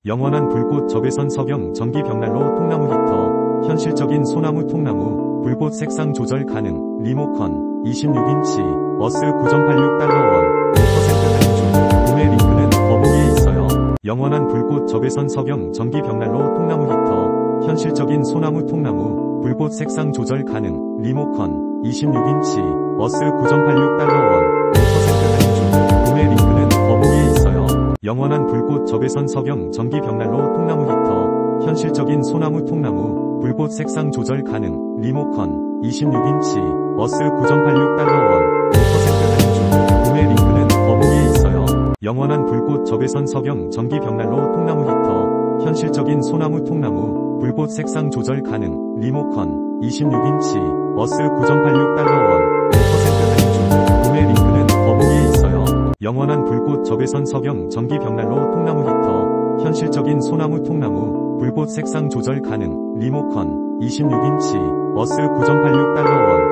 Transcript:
영원한 불꽃 적외선 석영 전기 벽난로 통나무 히터, 현실적인 소나무 통나무, 불꽃 색상 조절 가능, 리모컨, 26인치, 어스 9.86달러원, 5% 할인 중, 구매 링크는 더보기에 있어요. 영원한 불꽃 적외선 석영 전기 벽난로 통나무 히터, 현실적인 소나무 통나무, 불꽃 색상 조절 가능, 리모컨, 26인치, 어스 9.86달러원, 5% 할인 중, 구매 링크는 더보기에 있어요. 영원한 불꽃 적외선 석영 전기 벽난로 통나무 히터, 현실적인 소나무 통나무, 불꽃 색상 조절 가능, 리모컨, 26인치, 어스 9.86달러원, 5% 할인 중, 구매 링크는 더보기에 있어요. 영원한 불꽃 적외선 석영 전기 벽난로 통나무 히터, 현실적인 소나무 통나무, 불꽃 색상 조절 가능, 리모컨, 26인치, 어스 9.86달러원, 5% 할인 중, 구매 링크는 더보기에 있어요. 영원한 불꽃 적외선 석영 전기 벽난로 통나무 히터, 현실적인 소나무 통나무, 불꽃 색상 조절 가능, 리모컨, 26인치, 어스 9.86달러원,